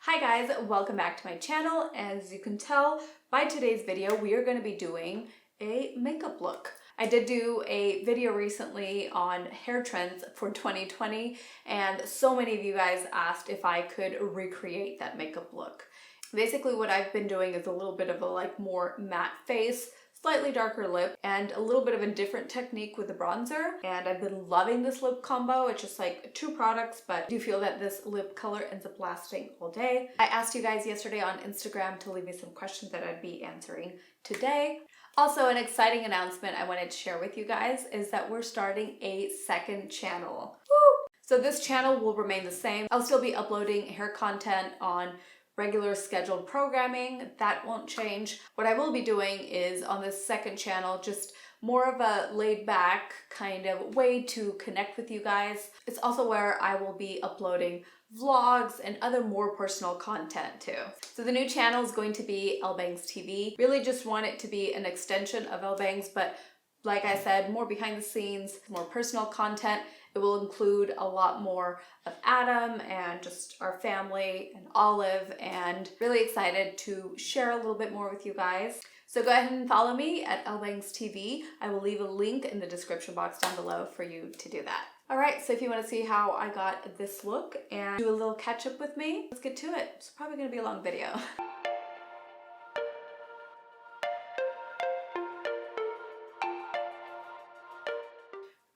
Hi guys, welcome back to my channel. As you can tell by today's video, we are going to be doing a makeup look. I did do a video recently on hair trends for 2020 and so many of you guys asked if I could recreate that makeup look. Basically what I've been doing is a little bit of a more matte face, slightly darker lip, and a little bit of a different technique with the bronzer. And I've been loving this lip combo. It's just like two products, but I do feel that this lip color ends up lasting all day. I asked you guys yesterday on Instagram to leave me some questions that I'd be answering today. Also, an exciting announcement I wanted to share with you guys is that we're starting a second channel. Woo! So this channel will remain the same. I'll still be uploading hair content on regular scheduled programming. That won't change. What I will be doing is on this second channel, just more of a laid back kind of way to connect with you guys. It's also where I will be uploading vlogs and other more personal content too. So the new channel is going to be Ellebangs TV. Really just want it to be an extension of Ellebangs, but like I said, more behind the scenes, more personal content. It will include a lot more of Adam and just our family and Olive, and really excited to share a little bit more with you guys. So go ahead and follow me at Ellebangs TV. I will leave a link in the description box down below for you to do that. All right, so if you want to see how I got this look and do a little catch up with me, let's get to it. It's probably going to be a long video.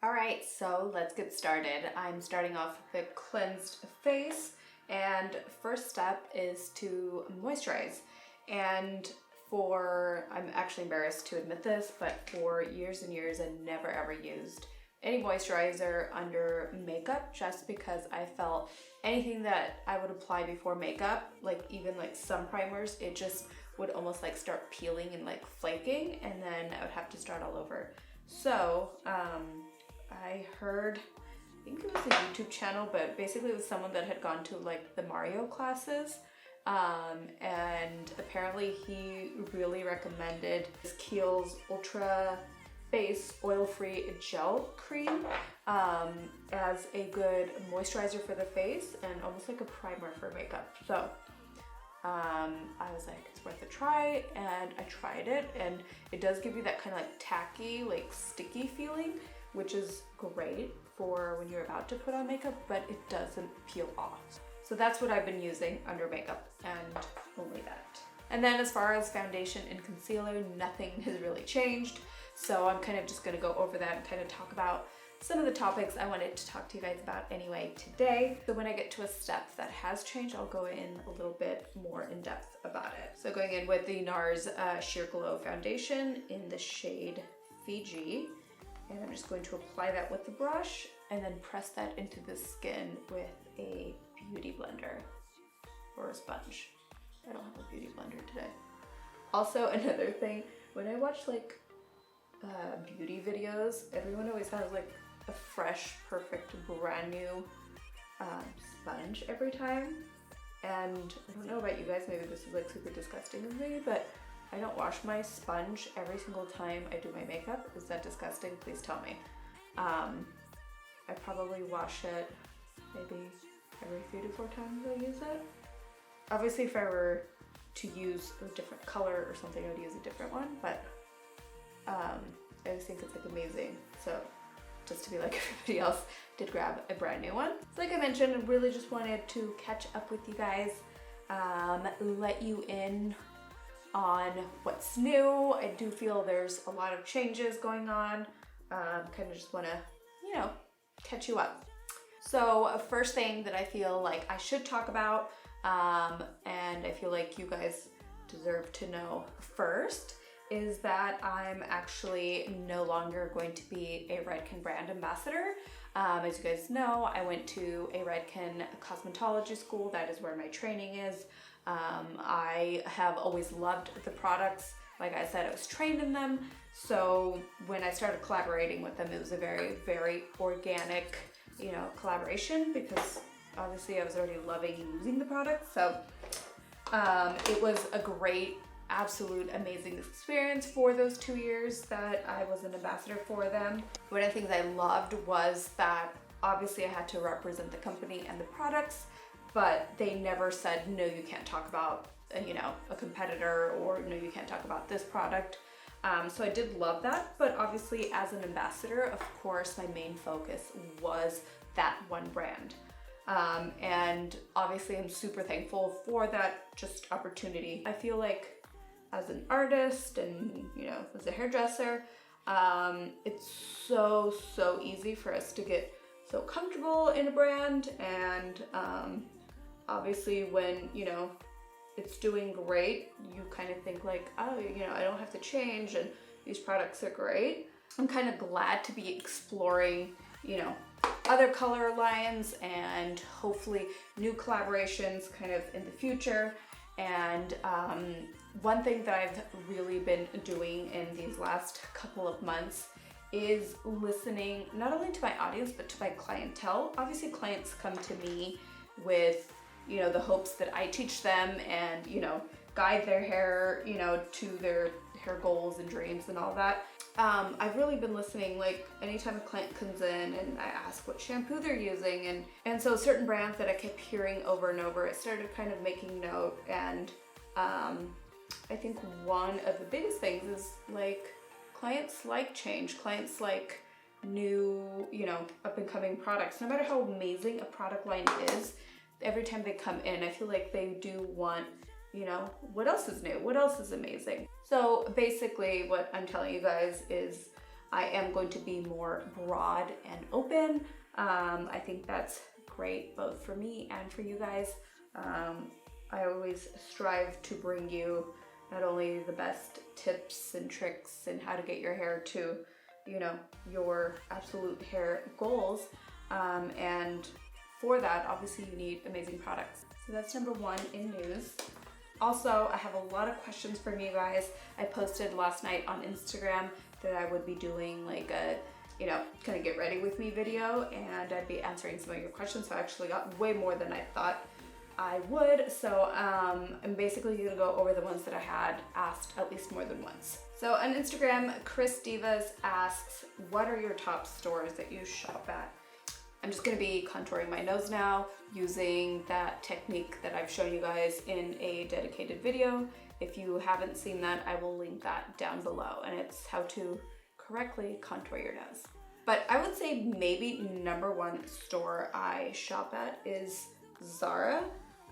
Alright, so let's get started. I'm starting off with a cleansed face, and first step is to moisturize. And I'm actually embarrassed to admit this, but for years and years I never ever used any moisturizer under makeup, just because I felt anything that I would apply before makeup, even some primers, it just would almost start peeling and flaking, and then I would have to start all over. So I heard, I think it was a YouTube channel, but basically it was someone that had gone to the Mario classes, and apparently he really recommended this Kiehl's Ultra Base Oil-Free Gel Cream as a good moisturizer for the face and almost like a primer for makeup. So I was like, it's worth a try, and I tried it, and it does give you that kind of tacky, sticky feeling, which is great for when you're about to put on makeup, but it doesn't peel off. So that's what I've been using under makeup, and only that. And then as far as foundation and concealer, nothing has really changed. So I'm kind of just gonna go over that and kind of talk about some of the topics I wanted to talk to you guys about anyway today. So when I get to a step that has changed, I'll go in a little bit more in depth about it. So going in with the NARS Sheer Glow Foundation in the shade Fiji. And I'm just going to apply that with the brush and then press that into the skin with a beauty blender or a sponge. I don't have a beauty blender today. Also, another thing, when I watch beauty videos, everyone always has a fresh, perfect, brand new sponge every time. And I don't know about you guys, maybe this is super disgusting of me, but I don't wash my sponge every single time I do my makeup. Is that disgusting? Please tell me. I probably wash it maybe every 3 to 4 times I use it. Obviously, if I were to use a different color or something, I would use a different one, but I just think it's amazing. So just to be like everybody else, did grab a brand new one. So like I mentioned, I really just wanted to catch up with you guys, let you in on what's new. I do feel there's a lot of changes going on. Kind of just want to, catch you up. So first thing that I feel like I should talk about, and I feel like you guys deserve to know first, is that I'm actually no longer going to be a Redken brand ambassador. As you guys know, I went to a Redken cosmetology school. That is where my training is. I have always loved the products. Like I said, I was trained in them. So when I started collaborating with them, it was a very, very organic, collaboration, because obviously I was already loving using the products. So it was a great, absolute amazing experience for those 2 years that I was an ambassador for them. One of the things I loved was that obviously I had to represent the company and the products, but they never said, no, you can't talk about, you know, a competitor, or no, you can't talk about this product. So I did love that, but obviously as an ambassador, of course, my main focus was that one brand. And obviously I'm super thankful for that just opportunity. I feel like as an artist and, you know, as a hairdresser, it's so easy for us to get so comfortable in a brand, and obviously when, you know, it's doing great, you kind of think like, oh, you know, I don't have to change and these products are great. I'm kind of glad to be exploring, you know, other color lines and hopefully new collaborations kind of in the future. And one thing that I've really been doing in these last couple of months is listening not only to my audience, but to my clientele. Obviously clients come to me with, you know, the hopes that I teach them and, you know, guide their hair, you know, to their hair goals and dreams and all that. I've really been listening, like anytime a client comes in and I ask what shampoo they're using, and so certain brands that I kept hearing over and over, I started kind of making note. And I think one of the biggest things is like clients like change, clients like new, you know, up and coming products. No matter how amazing a product line is, every time they come in, I feel like they do want, you know, what else is new? What else is amazing? So basically what I'm telling you guys is I am going to be more broad and open. I think that's great both for me and for you guys. I always strive to bring you not only the best tips and tricks and how to get your hair to, you know, your absolute hair goals. And for that, obviously you need amazing products. So that's number one in news. Also, I have a lot of questions from you guys. I posted last night on Instagram that I would be doing like a, you know, kind of get ready with me video, and I'd be answering some of your questions. So I actually got way more than I thought I would. So I'm basically gonna go over the ones that I had asked at least more than once. So on Instagram, Chris Divas asks, what are your top stores that you shop at? I'm just gonna be contouring my nose now using that technique that I've shown you guys in a dedicated video. If you haven't seen that, I will link that down below, and it's how to correctly contour your nose. But I would say maybe number one store I shop at is Zara.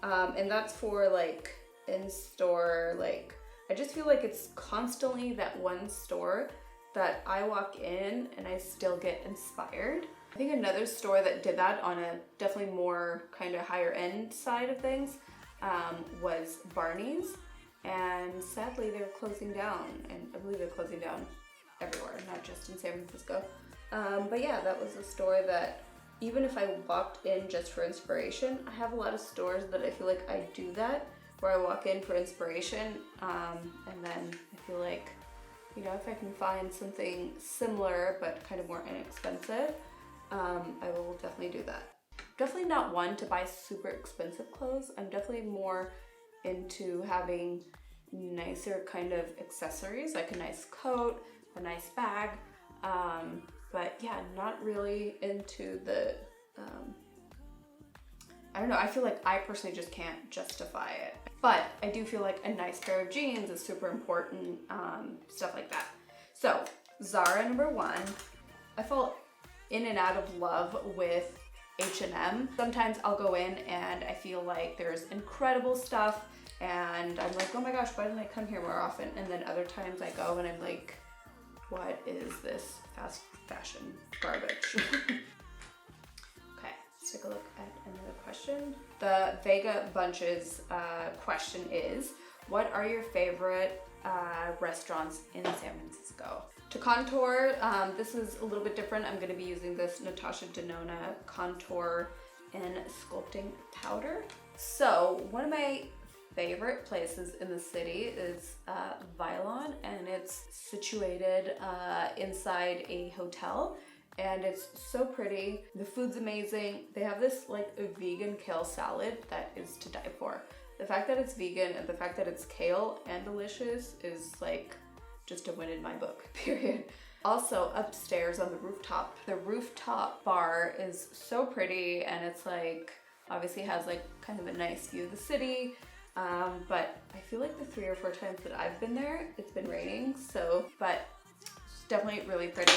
And that's for like in-store, like, I just feel like it's constantly that one store that I walk in and I still get inspired. I think another store that did that on a definitely more kind of higher end side of things was Barney's, and sadly they're closing down, and I believe they're closing down everywhere, not just in San Francisco. But yeah, that was a store that even if I walked in just for inspiration, I have a lot of stores that I feel like I do that, where I walk in for inspiration, and then I feel like, you know, if I can find something similar but kind of more inexpensive, I will definitely do that. Definitely not one to buy super expensive clothes. I'm definitely more into having nicer kind of accessories, like a nice coat, a nice bag. But yeah, not really into the, I don't know, I feel like I personally just can't justify it. But I do feel like a nice pair of jeans is super important, stuff like that. So Zara number one. I fall in and out of love with H&M. Sometimes I'll go in and I feel like there's incredible stuff and I'm like, oh my gosh, why didn't I come here more often? And then other times I go and I'm like, what is this fast fashion garbage? Okay, let's take a look at another question. The Vega Bunches question is, what are your favorite restaurants in San Francisco? To contour, this is a little bit different. I'm going to be using this Natasha Denona contour and sculpting powder. So one of my favorite places in the city is Vylon, and it's situated inside a hotel, and it's so pretty. The food's amazing. They have this like a vegan kale salad that is to die for. The fact that it's vegan and the fact that it's kale and delicious is like just a win in my book, period. Also upstairs on the rooftop bar is so pretty, and it's like Obviously has like kind of a nice view of the city, but I feel like the 3 or 4 times that I've been there, it's been raining, so, but it's definitely really pretty.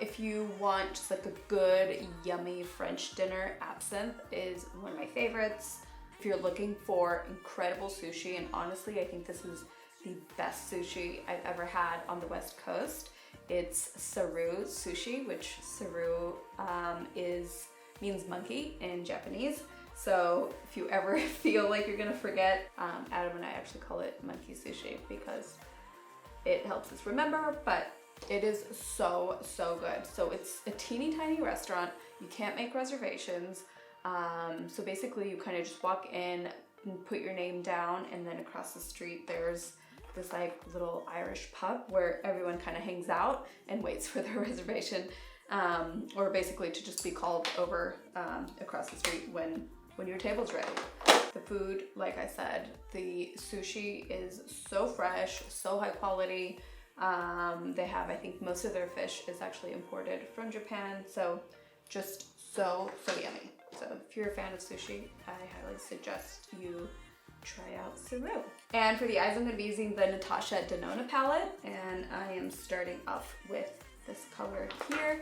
If you want just like a good, yummy French dinner, absinthe is one of my favorites. If you're looking for incredible sushi, and honestly, I think this is the best sushi I've ever had on the West Coast, it's Saru sushi, which Saru means monkey in Japanese. So if you ever feel like you're gonna forget, Adam and I actually call it monkey sushi because it helps us remember, but it is so, so good. So it's a teeny tiny restaurant. You can't make reservations. So basically you kind of just walk in and put your name down, and then across the street there's this like little Irish pub where everyone kind of hangs out and waits for their reservation, or basically to just be called over across the street when your table's ready. The food, like I said, the sushi is so fresh, so high quality. They have, I think most of their fish is actually imported from Japan, so just so yummy. So if you're a fan of sushi, I highly suggest you try out Saru. And for the eyes, I'm going to be using the Natasha Denona palette, and I am starting off with this color here.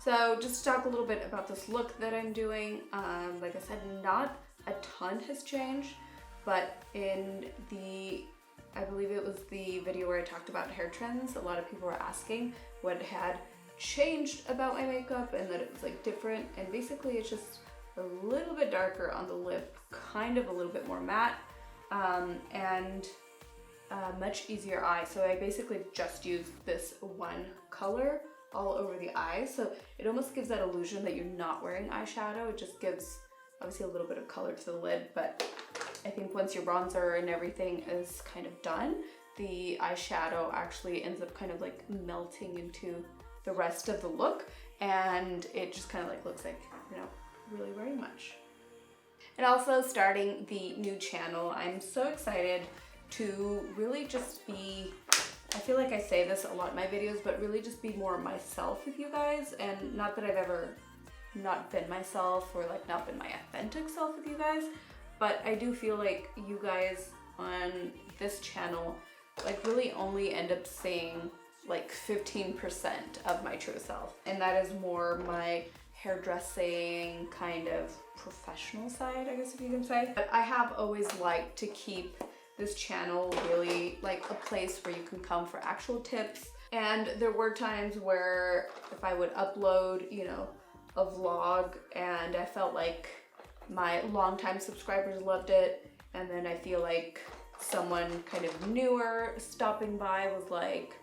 So just to talk a little bit about this look that I'm doing, like I said, not a ton has changed, but in the, I believe it was the video where I talked about hair trends, a lot of people were asking what had changed about my makeup and that it was like different, and basically it's just a little bit darker on the lip, kind of a little bit more matte, and much easier eye. So I basically just used this one color all over the eyes, so it almost gives that illusion that you're not wearing eyeshadow. It just gives obviously a little bit of color to the lid, but I think once your bronzer and everything is kind of done, the eyeshadow actually ends up kind of like melting into the rest of the look, and it just kind of like looks like you're not really wearing much. And also starting the new channel, I'm so excited to really just be, I feel like I say this a lot in my videos, but really just be more myself with you guys. And not that I've ever not been myself or like not been my authentic self with you guys, but I do feel like you guys on this channel like really only end up seeing like 15% of my true self. And that is more my hairdressing kind of professional side, I guess if you can say. But I have always liked to keep this channel really like a place where you can come for actual tips. And there were times where if I would upload, you know, a vlog and I felt like my longtime subscribers loved it, and then I feel like someone kind of newer stopping by was like,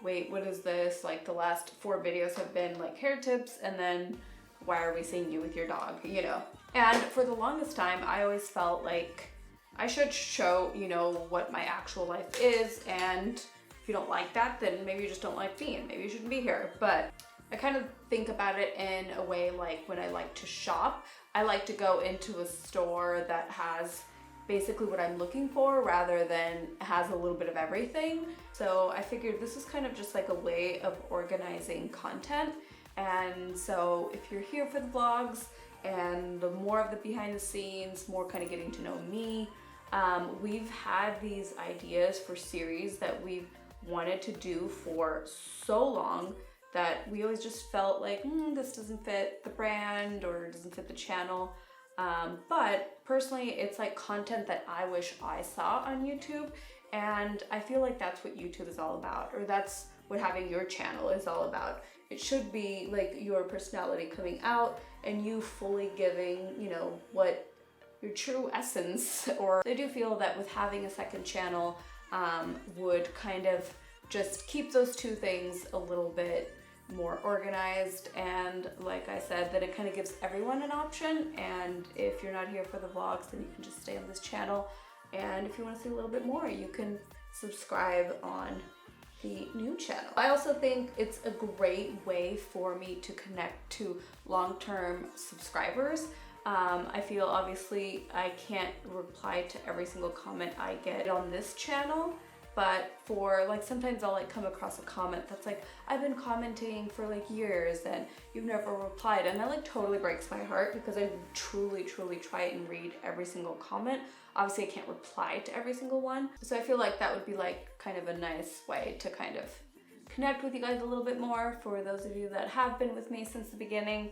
wait, what is this? Like the last 4 videos have been like hair tips, and then why are we seeing you with your dog, you know? And for the longest time, I always felt like I should show, you know, what my actual life is, and if you don't like that, then maybe you just don't like me and maybe you shouldn't be here. But I kind of think about it in a way like when I like to shop, I like to go into a store that has basically what I'm looking for rather than has a little bit of everything. So I figured this is kind of just like a way of organizing content. And so if you're here for the vlogs and the more of the behind the scenes, more kind of getting to know me, we've had these ideas for series that we've wanted to do for so long that we always just felt like, this doesn't fit the brand or doesn't fit the channel. But personally, it's like content that I wish I saw on YouTube, and I feel like that's what YouTube is all about, or that's what having your channel is all about. It should be like your personality coming out and you fully giving, you know, what your true essence. Or I do feel that with having a second channel would kind of just keep those two things a little bit more organized, and like I said, that it kind of gives everyone an option. And if you're not here for the vlogs, then you can just stay on this channel, and if you want to see a little bit more, you can subscribe on the new channel. I also think it's a great way for me to connect to long-term subscribers. I feel obviously I can't reply to every single comment I get on this channel, but for like, sometimes I'll like come across a comment that's like, I've been commenting for like years and you've never replied, and that like totally breaks my heart because I truly try and read every single comment. Obviously I can't reply to every single one, so I feel like that would be like kind of a nice way to kind of connect with you guys a little bit more. For those of you that have been with me since the beginning,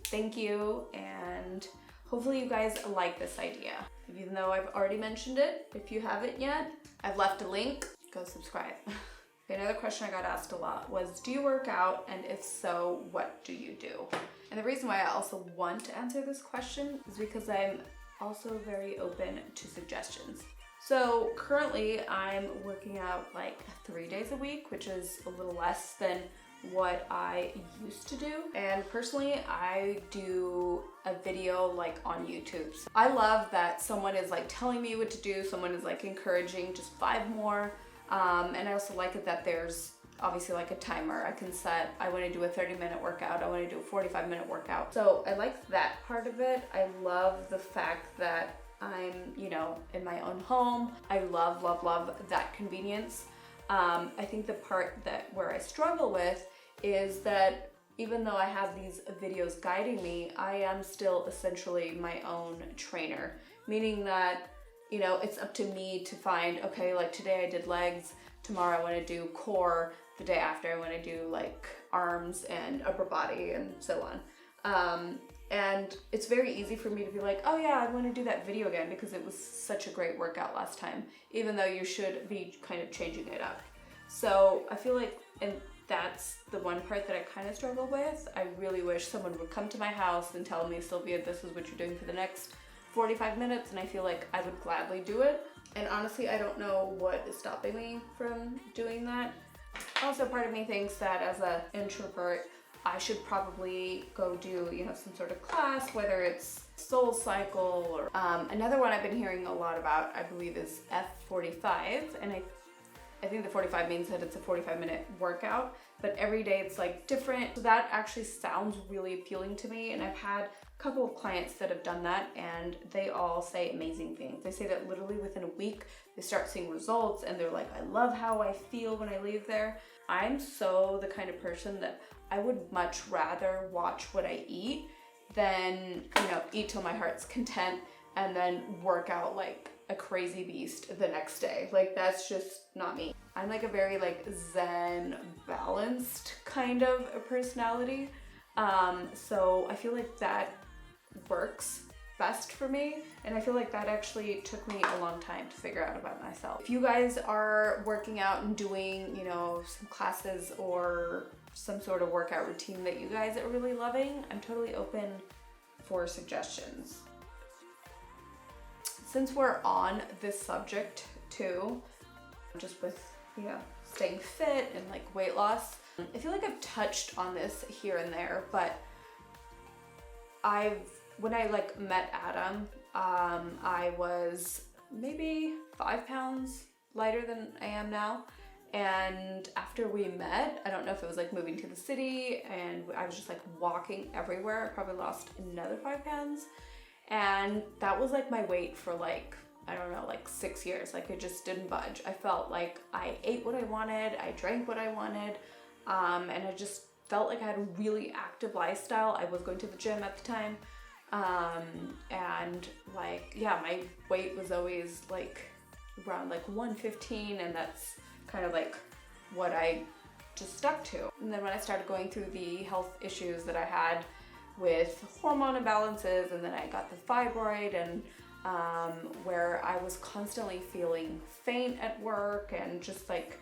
thank you, and hopefully you guys like this idea. Even though I've already mentioned it, if you haven't yet, I've left a link, go subscribe. Another question I got asked a lot was, do you work out? And if so, what do you do? And the reason why I also want to answer this question is because I'm also very open to suggestions. So currently I'm working out like 3 days a week, which is a little less than what I used to do. And personally, I do a video like on YouTube. So I love that someone is like telling me what to do, someone is like encouraging just 5 more. And I also like it that there's obviously like a timer I can set. I want to do a 30-minute workout, I want to do a 45-minute workout. So I like that part of it. I love the fact that I'm, you know, in my own home. I love that convenience. I think the part that where I struggle with is that even though I have these videos guiding me, I am still essentially my own trainer, meaning that, you know, it's up to me to find, okay, like today I did legs, tomorrow I want to do core, the day after I want to do like arms and upper body and so on. And it's very easy for me to be like, oh yeah, I want to do that video again because it was such a great workout last time, even though you should be kind of changing it up. So I feel like, and that's the one part that I kind of struggle with. I really wish someone would come to my house and tell me, Sylvia, this is what you're doing for the next 45 minutes, and I feel like I would gladly do it. And honestly, I don't know what is stopping me from doing that. Also, part of me thinks that as an introvert, I should probably go do, you know, some sort of class, whether it's SoulCycle or another one I've been hearing a lot about, I believe, is F45, and I think the 45 means that it's a 45-minute workout, but every day it's like different. So that actually sounds really appealing to me, and I've had a couple of clients that have done that, and they all say amazing things. They say that literally within a week they start seeing results, and they're like, I love how I feel when I leave there. I'm so the kind of person that I would much rather watch what I eat than, you know, eat till my heart's content and then work out like a crazy beast the next day. Like, that's just not me. I'm like a very like zen, balanced kind of a personality. So I feel like that works best for me, and I feel like that actually took me a long time to figure out about myself. If you guys are working out and doing, you know, some classes or some sort of workout routine that you guys are really loving, I'm totally open for suggestions. Since we're on this subject too, just with, you know, staying fit and like weight loss, I feel like I've touched on this here and there, but when I like met Adam, I was maybe 5 pounds lighter than I am now. And after we met, I don't know if it was like moving to the city and I was just like walking everywhere, I probably lost another 5 pounds. And that was like my weight for like, I don't know, like 6 years. Like, it just didn't budge. I felt like I ate what I wanted, I drank what I wanted, and I just felt like I had a really active lifestyle. I was going to the gym at the time, and like, yeah, my weight was always like around like 115, and that's kind of like what I just stuck to. And then when I started going through the health issues that I had with hormone imbalances, and then I got the fibroid, and where I was constantly feeling faint at work, and just like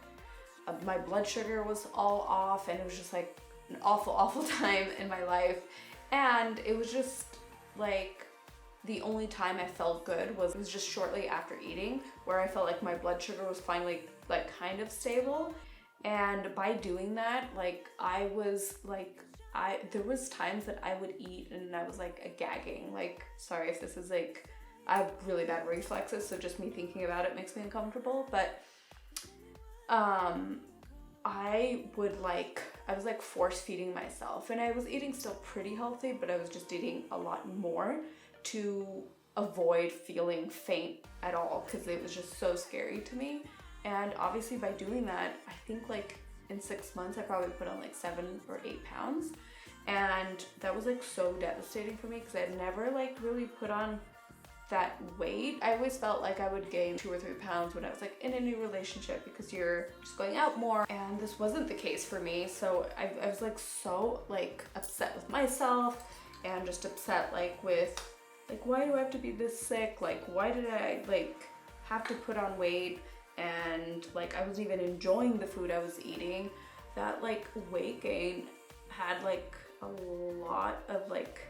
my blood sugar was all off, and it was just like an awful time in my life. And it was just like the only time I felt good was just shortly after eating, where I felt like my blood sugar was finally like kind of stable. And by doing that, like, I was like, there was times that I would eat and I was like gagging. Like, sorry if this is like, I have really bad reflexes, so just me thinking about it makes me uncomfortable. But I was like force feeding myself, and I was eating still pretty healthy, but I was just eating a lot more to avoid feeling faint at all, because it was just so scary to me. And obviously by doing that, I think like in 6 months, I probably put on like 7 or 8 pounds. And that was like so devastating for me because I'd never like really put on that weight. I always felt like I would gain 2 or 3 pounds when I was like in a new relationship because you're just going out more, and this wasn't the case for me. So I was like so like upset with myself and just upset like with like, why do I have to be this sick? Like, why did I like have to put on weight? And like I wasn't even enjoying the food I was eating. That like weight gain had like a lot of like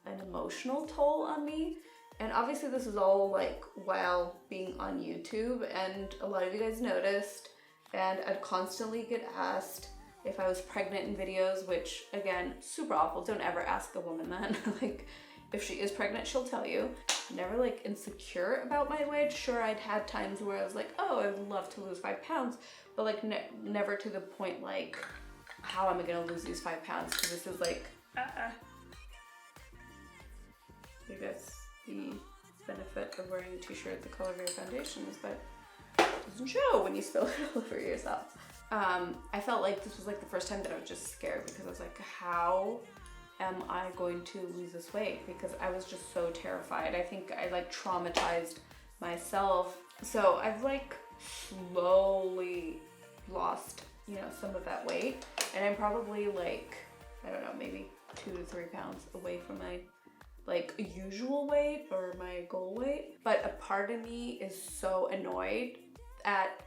an emotional toll on me. And obviously this is all like while being on YouTube, and a lot of you guys noticed, and I'd constantly get asked if I was pregnant in videos, which again, super awful. Don't ever ask a woman that. Like if she is pregnant, she'll tell you. Never like insecure about my weight. Sure, I'd had times where I was like, oh, I would love to lose 5 pounds, but like never to the point like, how am I gonna lose these 5 pounds? Because this is like, I guess the benefit of wearing a t-shirt the color of your foundation is that it doesn't show when you spill it all over yourself. I felt like this was like the first time that I was just scared because I was like, how am I going to lose this weight? Because I was just so terrified. I think I like traumatized myself. So I've like slowly lost, you know, some of that weight, and I'm probably like, I don't know, maybe 2 to 3 pounds away from my like usual weight or my goal weight. But a part of me is so annoyed at,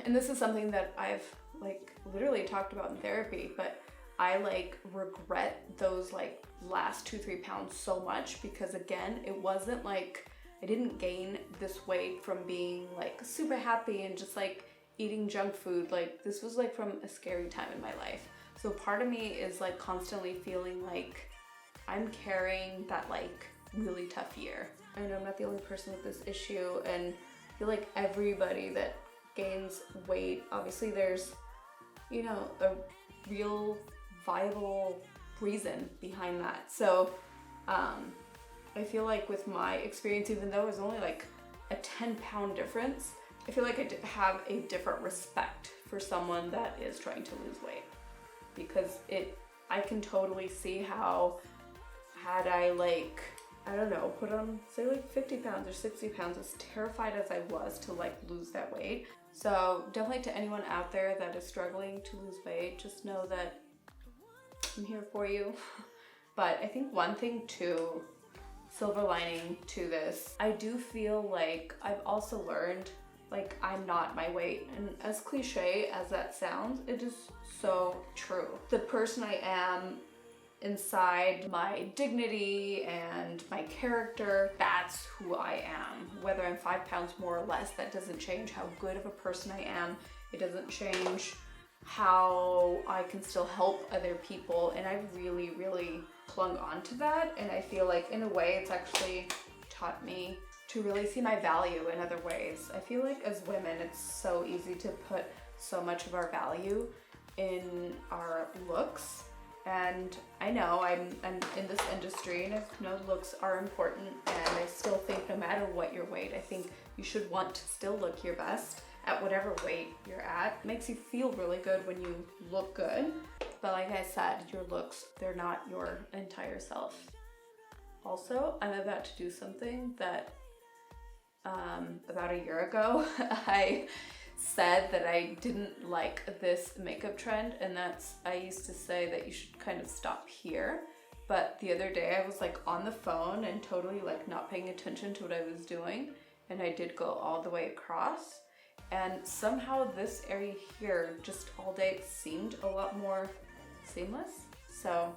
and this is something that I've like literally talked about in therapy, but I like regret those like last 2-3 pounds so much, because again, it wasn't like I didn't gain this weight from being like super happy and just like eating junk food. Like this was like from a scary time in my life. So part of me is like constantly feeling like I'm carrying that like really tough year. I know I'm not the only person with this issue, and I feel like everybody that gains weight, obviously there's, you know, a real viable reason behind that. So I feel like with my experience, even though it was only like a 10-pound difference, I feel like I have a different respect for someone that is trying to lose weight, because I can totally see how, had I like, I don't know, put on say like 50 pounds or 60 pounds, as terrified as I was to like lose that weight. So definitely to anyone out there that is struggling to lose weight, just know that I'm here for you. But I think one thing too, silver lining to this, I do feel like I've also learned like I'm not my weight. And as cliche as that sounds, it is so true. The person I am inside, my dignity and my character, that's who I am. Whether I'm 5 pounds more or less, that doesn't change how good of a person I am. It doesn't change how I can still help other people. And I've really, really clung on to that. And I feel like in a way it's actually taught me to really see my value in other ways. I feel like as women, it's so easy to put so much of our value in our looks. And I know I'm in this industry, and I know looks are important, and I still think no matter what your weight, I think you should want to still look your best at whatever weight you're at. It makes you feel really good when you look good. But like I said, your looks, they're not your entire self. Also, I'm about to do something that about a year ago, I said that I didn't like this makeup trend, and that's, I used to say that you should kind of stop here. But the other day I was like on the phone and totally like not paying attention to what I was doing, and I did go all the way across, and somehow this area here just all day seemed a lot more seamless. So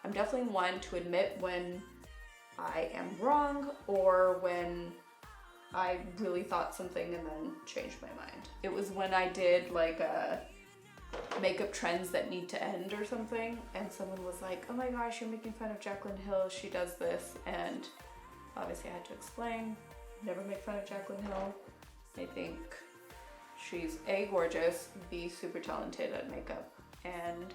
I'm definitely one to admit when I am wrong, or when I really thought something and then changed my mind. It was when I did like a makeup trends that need to end or something, and someone was like, oh my gosh, you're making fun of Jaclyn Hill, she does this. And obviously I had to explain, never make fun of Jaclyn Hill. I think she's A, gorgeous, B, super talented at makeup, and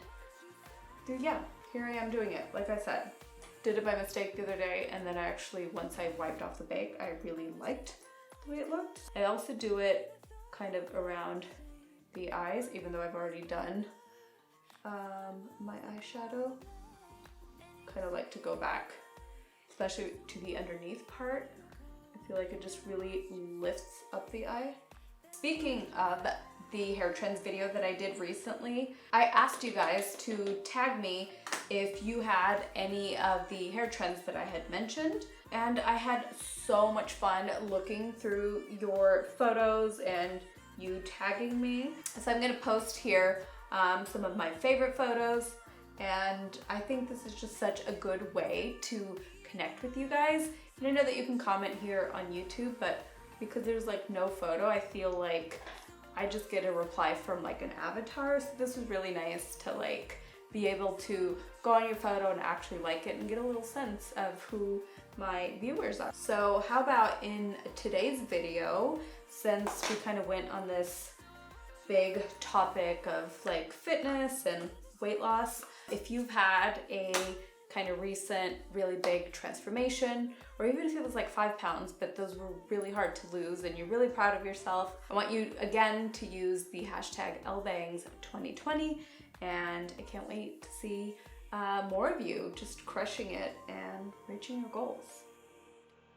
yeah, here I am doing it. Like I said, did it by mistake the other day, and then I actually, once I wiped off the bake, I really liked the way it looked. I also do it kind of around the eyes, even though I've already done my eyeshadow. Kind of like to go back, especially to the underneath part. I feel like it just really lifts up the eye. Speaking of the hair trends video that I did recently, I asked you guys to tag me if you had any of the hair trends that I had mentioned, and I had so much fun looking through your photos and you tagging me. So I'm gonna post here some of my favorite photos, and I think this is just such a good way to connect with you guys. And I know that you can comment here on YouTube, but because there's like no photo, I feel like I just get a reply from like an avatar. So this was really nice to like be able to go on your photo and actually like it and get a little sense of who my viewers are. So how about in today's video, since we kind of went on this big topic of like fitness and weight loss, if you've had a kind of recent really big transformation, or even if it was like 5 pounds, but those were really hard to lose and you're really proud of yourself, I want you again to use the hashtag Ellebangs2020, and I can't wait to see more of you just crushing it and reaching your goals.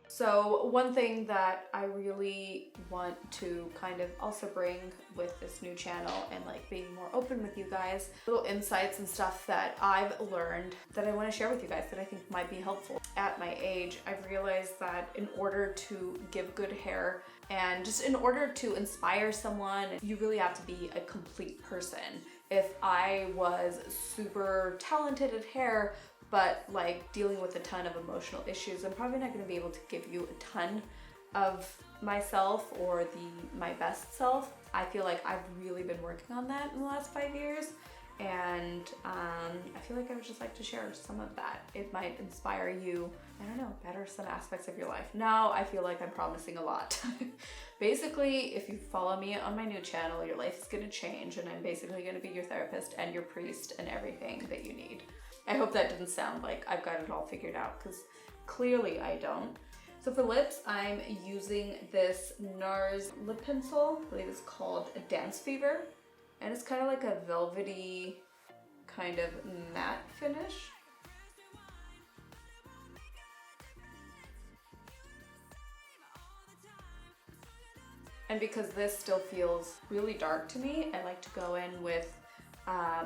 So one thing that I really want to kind of also bring with this new channel and like being more open with you guys, little insights and stuff that I've learned that I want to share with you guys that I think might be helpful. At my age, I've realized that in order to give good hair and just in order to inspire someone, you really have to be a complete person. If I was super talented at hair, but like dealing with a ton of emotional issues, I'm probably not going to be able to give you a ton of myself or my best self. I feel like I've really been working on that in the last 5 years, and I feel like I would just like to share some of that. It might inspire you, I don't know, better some aspects of your life. Now I feel like I'm promising a lot. Basically, if you follow me on my new channel, your life is going to change, and I'm basically going to be your therapist and your priest and everything that you need. I hope that didn't sound like I've got it all figured out, because clearly I don't. So for lips, I'm using this NARS lip pencil. I believe it's called a Dance Fever. And it's kind of like a velvety kind of matte finish. And because this still feels really dark to me, I like to go in with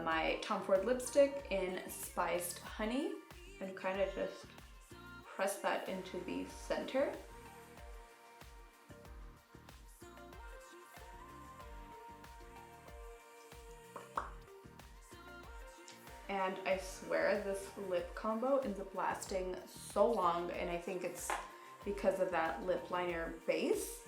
my Tom Ford lipstick in Spiced Honey and kind of just press that into the center. And I swear this lip combo ends up lasting so long, and I think it's because of that lip liner base.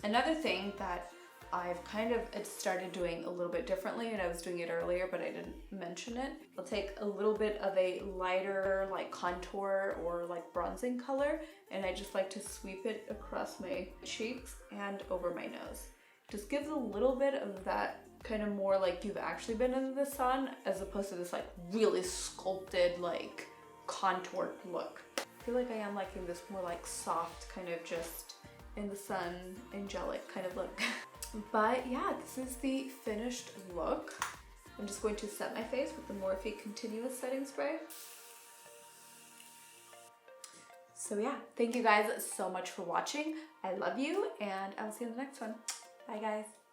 Another thing that I've kind of started doing a little bit differently, and I was doing it earlier but I didn't mention it. I'll take a little bit of a lighter like contour or like bronzing color, and I just like to sweep it across my cheeks and over my nose. Just gives a little bit of that kind of more like you've actually been in the sun, as opposed to this like really sculpted like contoured look. I feel like I am liking this more like soft kind of just in the sun angelic kind of look. But yeah, this is the finished look. I'm just going to set my face with the Morphe Continuous Setting Spray. So yeah, thank you guys so much for watching. I love you, and I'll see you in the next one. Bye guys.